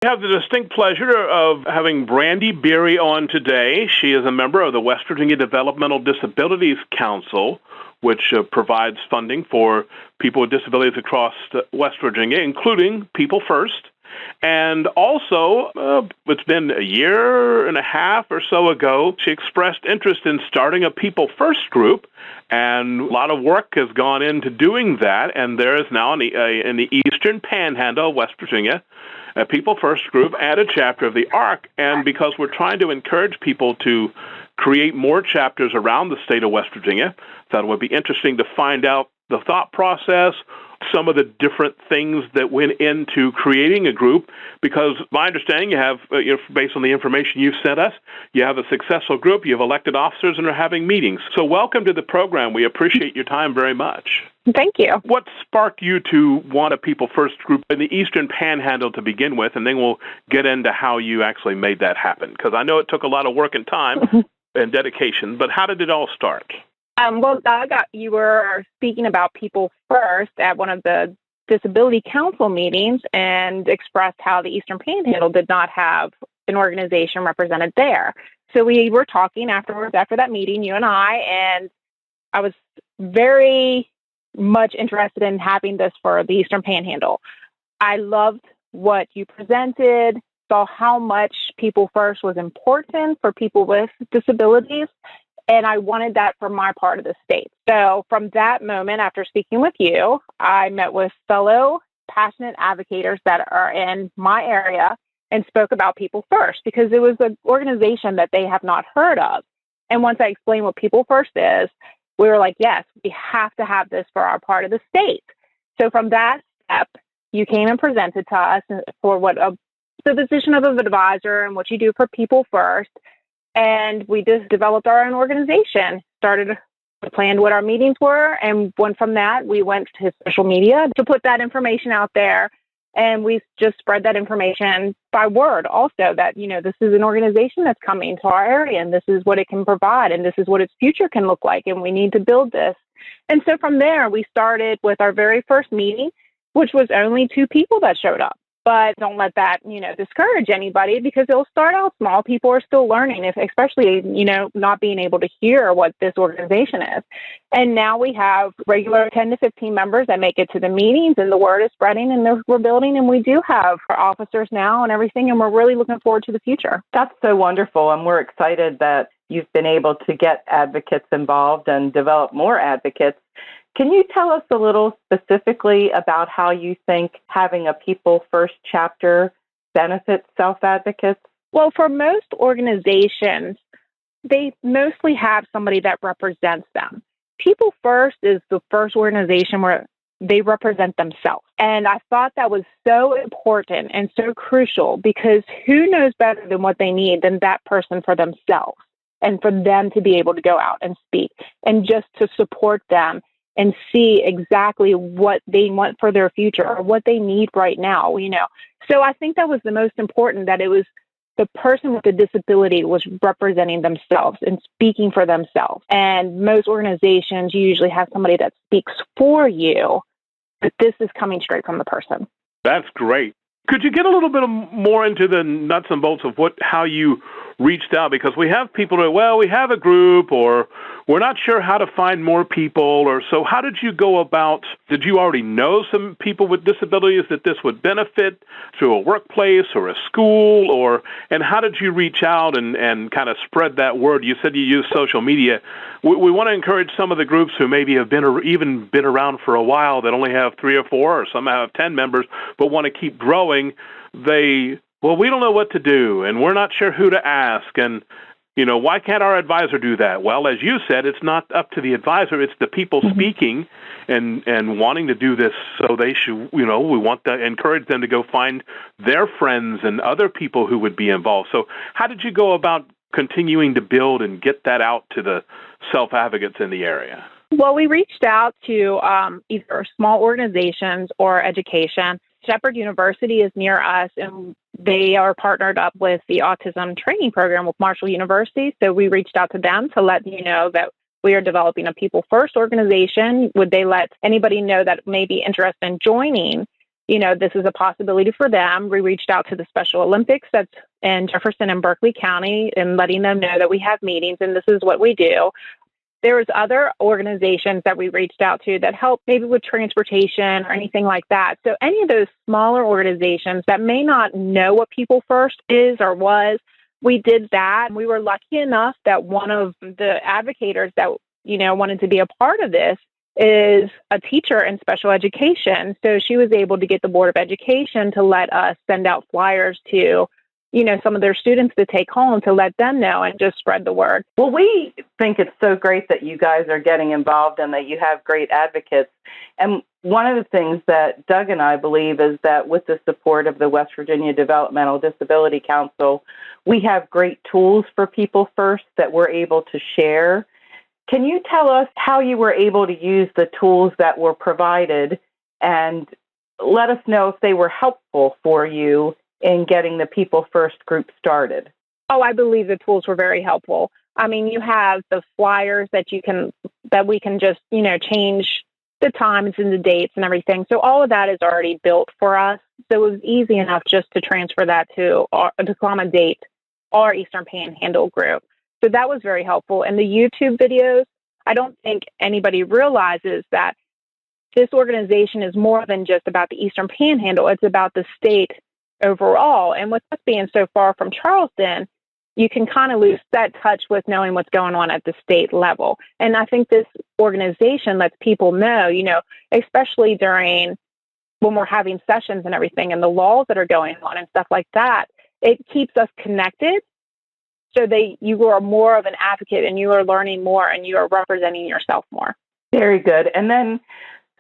We have the distinct pleasure of having Brandy Beery on today. She is a member of the West Virginia Developmental Disabilities Council, which provides funding for people with disabilities across West Virginia, including People First. And also, it's been a year and a half or so ago, she expressed interest in starting a People First group, and a lot of work has gone into doing that, and there is now in the Eastern Panhandle of West Virginia, a People First group and a chapter of the ARC, and because we're trying to encourage people to create more chapters around the state of West Virginia, thought it would be interesting to find out the thought process, some of the different things that went into creating a group, because my understanding, you have, based on the information you've sent us, you have a successful group, you have elected officers, and are having meetings. So welcome to the program. We appreciate your time very much. Thank you. What sparked you to want a People First group in the Eastern Panhandle to begin with, and then we'll get into how you actually made that happen? Because I know it took a lot of work and time and dedication, but how did it all start? Well, Doug, you were speaking about People First at one of the Disability Council meetings and expressed how the Eastern Panhandle did not have an organization represented there. So we were talking afterwards, after that meeting, you and I was very much interested in having this for the Eastern Panhandle. I loved what you presented, saw how much People First was important for people with disabilities, and I wanted that for my part of the state. So from that moment, after speaking with you, I met with fellow passionate advocates that are in my area and spoke about People First, because it was an organization that they have not heard of. And once I explained what People First is, we were like, yes, we have to have this for our part of the state. So from that step, you came and presented to us for the position of an advisor and what you do for People First. And we just developed our own organization, planned what our meetings were, and went from that. We went to social media to put that information out there. And we just spread that information by word also that, this is an organization that's coming to our area, and this is what it can provide, and this is what its future can look like, and we need to build this. And so from there, we started with our very first meeting, which was only 2 people that showed up. But don't let that, discourage anybody, because it'll start out small. People are still learning, especially, not being able to hear what this organization is. And now we have regular 10 to 15 members that make it to the meetings, and the word is spreading, and we're building, and we do have our officers now and everything, and we're really looking forward to the future. That's so wonderful, and we're excited that you've been able to get advocates involved and develop more advocates. Can you tell us a little specifically about how you think having a People First chapter benefits self-advocates? Well, for most organizations, they mostly have somebody that represents them. People First is the first organization where they represent themselves. And I thought that was so important and so crucial, because who knows better than what they need than that person for themselves, and for them to be able to go out and speak and just to support them and see exactly what they want for their future or what they need right now, So I think that was the most important, that it was the person with the disability was representing themselves and speaking for themselves. And most organizations usually have somebody that speaks for you, but this is coming straight from the person. That's great. Could you get a little bit more into the nuts and bolts of how you reached out? Because we have people who, we have a group, or we're not sure how to find more people, or so how did you go about, did you already know some people with disabilities that this would benefit through a workplace or a school, and how did you reach out and kind of spread that word? You said you use social media. We want to encourage some of the groups who maybe have been around for a while that only have 3 or 4, or some have 10 members, but want to keep growing. We don't know what to do, and we're not sure who to ask, and, why can't our advisor do that? Well, as you said, it's not up to the advisor, it's the people speaking and wanting to do this, so they should, we want to encourage them to go find their friends and other people who would be involved. So how did you go about continuing to build and get that out to the self-advocates in the area? Well, we reached out to either small organizations or education. Shepherd University is near us, and they are partnered up with the Autism Training Program with Marshall University. So we reached out to them to let you know that we are developing a People First organization. Would they let anybody know that may be interested in joining? this is a possibility for them. We reached out to the Special Olympics that's in Jefferson and Berkeley County and letting them know that we have meetings and this is what we do. There was other organizations that we reached out to that help maybe with transportation or anything like that. So any of those smaller organizations that may not know what People First is or was, we did that. We were lucky enough that one of the advocators that, wanted to be a part of this is a teacher in special education. So she was able to get the Board of Education to let us send out flyers to some of their students to take home to let them know and just spread the word. Well, we think it's so great that you guys are getting involved and that you have great advocates. And one of the things that Doug and I believe is that with the support of the West Virginia Developmental Disability Council, we have great tools for People First that we're able to share. Can you tell us how you were able to use the tools that were provided and let us know if they were helpful for you in getting the People First group started? Oh, I believe the tools were very helpful. I mean, you have the flyers that we can just, change the times and the dates and everything. So all of that is already built for us. So it was easy enough just to transfer that to accommodate our Eastern Panhandle group. So that was very helpful. And the YouTube videos, I don't think anybody realizes that this organization is more than just about the Eastern Panhandle. It's about the state overall. And with us being so far from Charleston, you can kind of lose that touch with knowing what's going on at the state level. And I think this organization lets people know, especially during when we're having sessions and everything and the laws that are going on and stuff like that, it keeps us connected so you are more of an advocate and you are learning more and you are representing yourself more. Very good. And then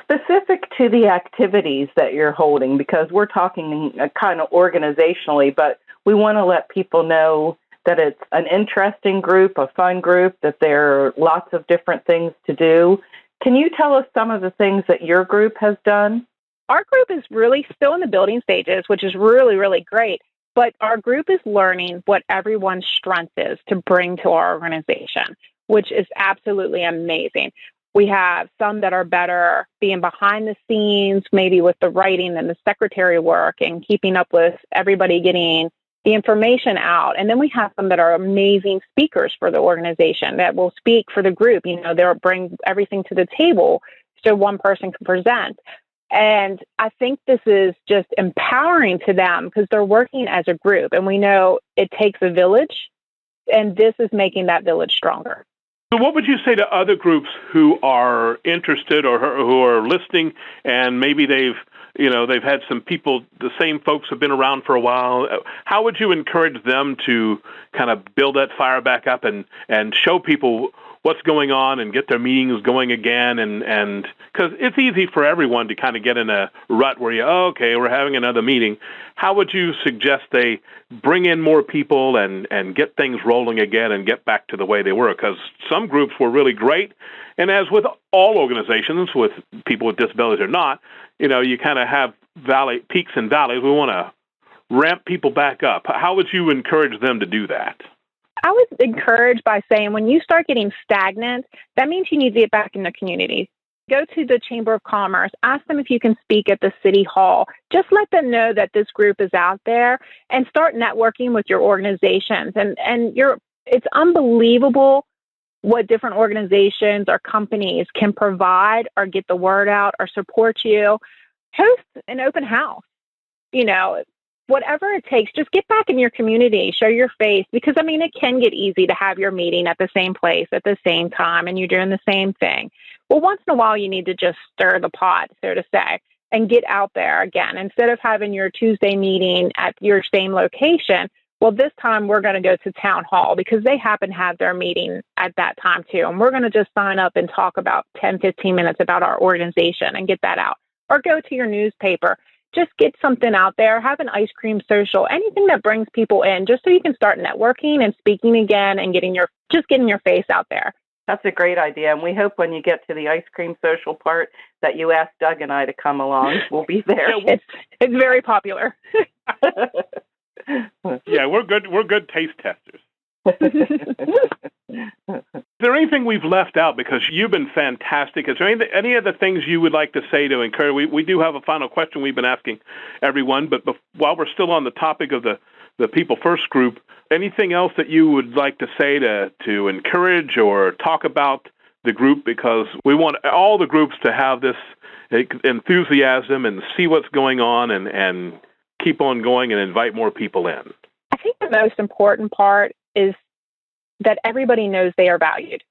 specific to the activities that you're holding, because we're talking kind of organizationally, but we want to let people know that it's an interesting group, a fun group, that there are lots of different things to do. Can you tell us some of the things that your group has done? Our group is really still in the building stages, which is really, really great. But our group is learning what everyone's strength is to bring to our organization, which is absolutely amazing. We have some that are better being behind the scenes, maybe with the writing and the secretary work and keeping up with everybody getting the information out. And then we have some that are amazing speakers for the organization that will speak for the group. They'll bring everything to the table so one person can present. And I think this is just empowering to them because they're working as a group. And we know it takes a village, and this is making that village stronger. So what would you say to other groups who are interested or who are listening and maybe they've had some people, the same folks have been around for a while? How would you encourage them to kind of build that fire back up and show people what's going on and get their meetings going again? And because it's easy for everyone to kind of get in a rut where we're having another meeting. How would you suggest they bring in more people and get things rolling again and get back to the way they were? Because some groups were really great. And as with all organizations, with people with disabilities or not, you kind of have peaks and valleys. We want to ramp people back up. How would you encourage them to do that? I would encourage by saying when you start getting stagnant, that means you need to get back in the community. Go to the Chamber of Commerce. Ask them if you can speak at the City Hall. Just let them know that this group is out there and start networking with your organizations. And it's unbelievable what different organizations or companies can provide or get the word out or support you. Host an open house. Whatever it takes, just get back in your community, show your face, because, it can get easy to have your meeting at the same place at the same time and you're doing the same thing. Well, once in a while, you need to just stir the pot, so to say, and get out there again. Instead of having your Tuesday meeting at your same location, well, this time we're going to go to town hall because they happen to have their meeting at that time too. And we're going to just sign up and talk about 10, 15 minutes about our organization and get that out. Or go to your newspaper. Just get something out there, have an ice cream social, anything that brings people in, just so you can start networking and speaking again and getting your face out there. That's a great idea. And we hope when you get to the ice cream social part that you ask Doug and I to come along. We'll be there. It's very popular. Yeah, we're good taste testers. there anything we've left out? Because you've been fantastic. Is there any other things you would like to say to encourage? We do have a final question we've been asking everyone, but while we're still on the topic of the People First group, anything else that you would like to say to encourage or talk about the group? Because we want all the groups to have this enthusiasm and see what's going on and keep on going and invite more people in. I think the most important part is that everybody knows they are valued.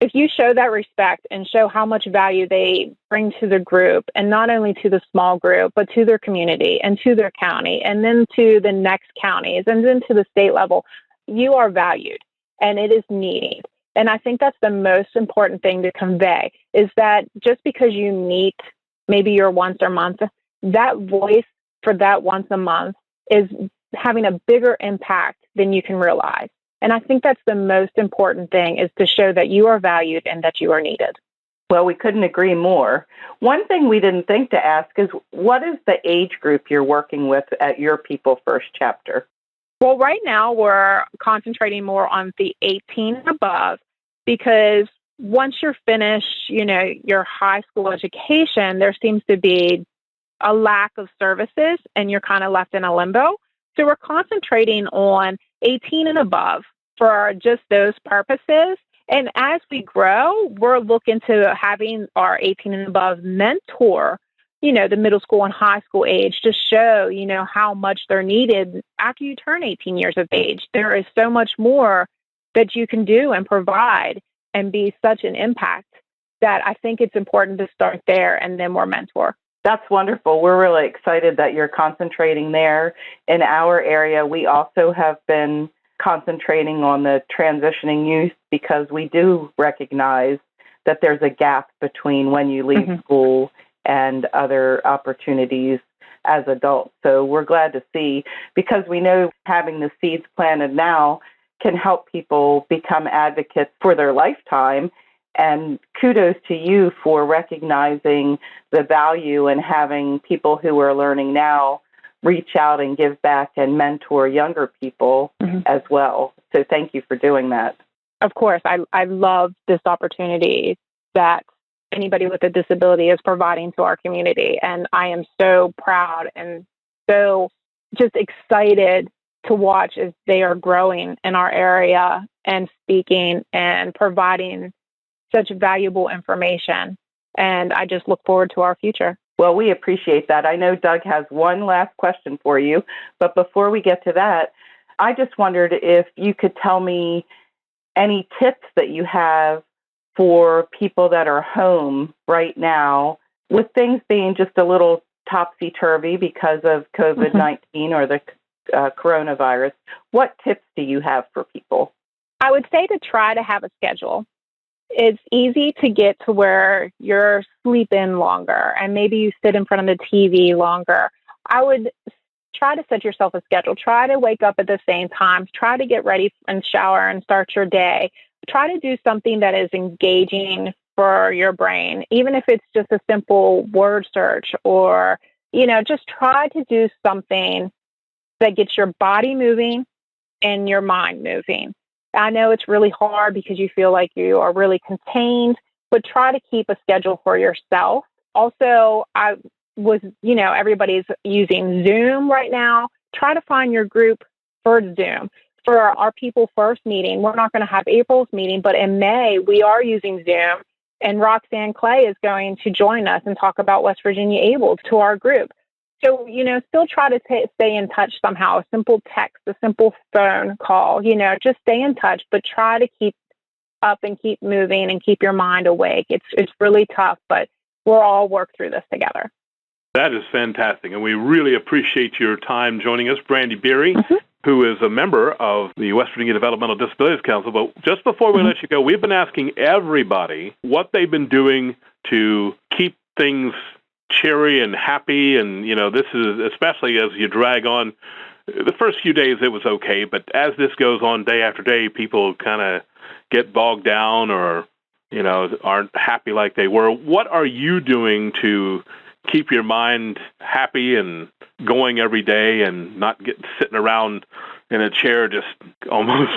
If you show that respect and show how much value they bring to the group, and not only to the small group, but to their community and to their county, and then to the next counties, and then to the state level, you are valued and it is needed. And I think that's the most important thing to convey, is that just because you meet maybe your once a month, that voice for that once a month is having a bigger impact than you can realize. And I think that's the most important thing, is to show that you are valued and that you are needed. Well, we couldn't agree more. One thing we didn't think to ask is, what is the age group you're working with at your People First chapter? Well, right now we're concentrating more on the 18 and above, because once you're finished, your high school education, there seems to be a lack of services and you're kind of left in a limbo. So we're concentrating on 18 and above for just those purposes. And as we grow, we're looking to having our 18 and above mentor, the middle school and high school age, to show, how much they're needed after you turn 18 years of age. There is so much more that you can do and provide and be such an impact that I think it's important to start there and then more mentor. That's wonderful. We're really excited that you're concentrating there. In our area, we also have been concentrating on the transitioning youth, because we do recognize that there's a gap between when you leave school and other opportunities as adults. So we're glad to see, because we know having the seeds planted now can help people become advocates for their lifetime. And kudos to you for recognizing the value and having people who are learning now reach out and give back and mentor younger people as well. So thank you for doing that. Of course, I love this opportunity that anybody with a disability is providing to our community. And I am so proud and so just excited to watch as they are growing in our area and speaking and providing such valuable information. And I just look forward to our future. Well, we appreciate that. I know Doug has one last question for you, but before we get to that, I just wondered if you could tell me any tips that you have for people that are home right now, with things being just a little topsy-turvy because of COVID-19 or the coronavirus. What tips do you have for people? I would say to try to have a schedule. It's easy to get to where you're sleeping longer and maybe you sit in front of the TV longer. I would try to set yourself a schedule. Try to wake up at the same time. Try to get ready and shower and start your day. Try to do something that is engaging for your brain, even if it's just a simple word search, or, just try to do something that gets your body moving and your mind moving. I know it's really hard because you feel like you are really contained, but try to keep a schedule for yourself. Also, everybody's using Zoom right now. Try to find your group for Zoom. For our People First meeting, we're not going to have April's meeting, but in May, we are using Zoom, and Roxanne Clay is going to join us and talk about West Virginia Able to our group. So, still try to stay in touch somehow, a simple text, a simple phone call, just stay in touch, but try to keep up and keep moving and keep your mind awake. It's really tough, but we'll all work through this together. That is fantastic, and we really appreciate your time joining us, Brandy Beery, who is a member of the West Virginia Developmental Disabilities Council. But just before we let you go, we've been asking everybody what they've been doing to keep things cheery and happy, and this is especially as you drag on. The first few days it was okay, but as this goes on day after day, people kind of get bogged down or aren't happy like they were. What are you doing to keep your mind happy and going every day and not sitting around in a chair just almost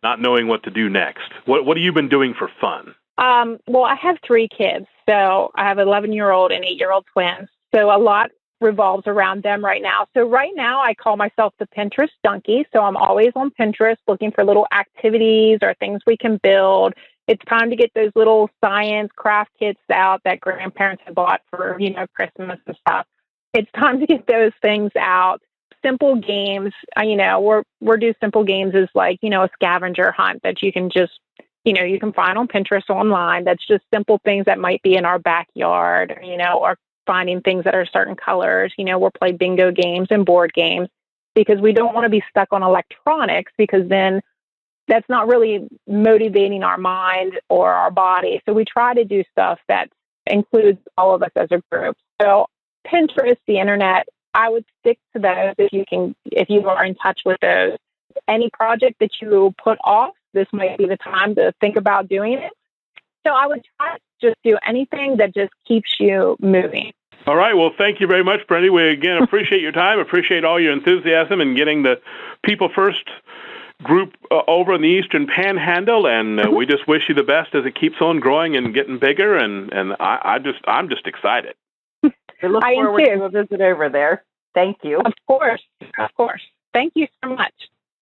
not knowing what to do next. What have you been doing for fun? Well, I have 3 kids. So I have an 11-year-old and 8-year-old twins. So a lot revolves around them right now. So right now I call myself the Pinterest junkie. So I'm always on Pinterest looking for little activities or things we can build. It's time to get those little science craft kits out that grandparents have bought for, Christmas and stuff. It's time to get those things out. Simple games, we're do simple games as like, a scavenger hunt that you can just, you can find on Pinterest online. That's just simple things that might be in our backyard, or finding things that are certain colors. We'll play bingo games and board games because we don't want to be stuck on electronics because then that's not really motivating our mind or our body. So we try to do stuff that includes all of us as a group. So Pinterest, the internet, I would stick to those if you are in touch with those. Any project that you put off, this might be the time to think about doing it. So I would try to just do anything that just keeps you moving. All right. Well, thank you very much, Brandy. We, again, appreciate your time, appreciate all your enthusiasm in getting the People First group over in the Eastern Panhandle, and we just wish you the best as it keeps on growing and getting bigger, and I'm just excited. We look forward to a visit over there. Thank you. Of course. Thank you so much.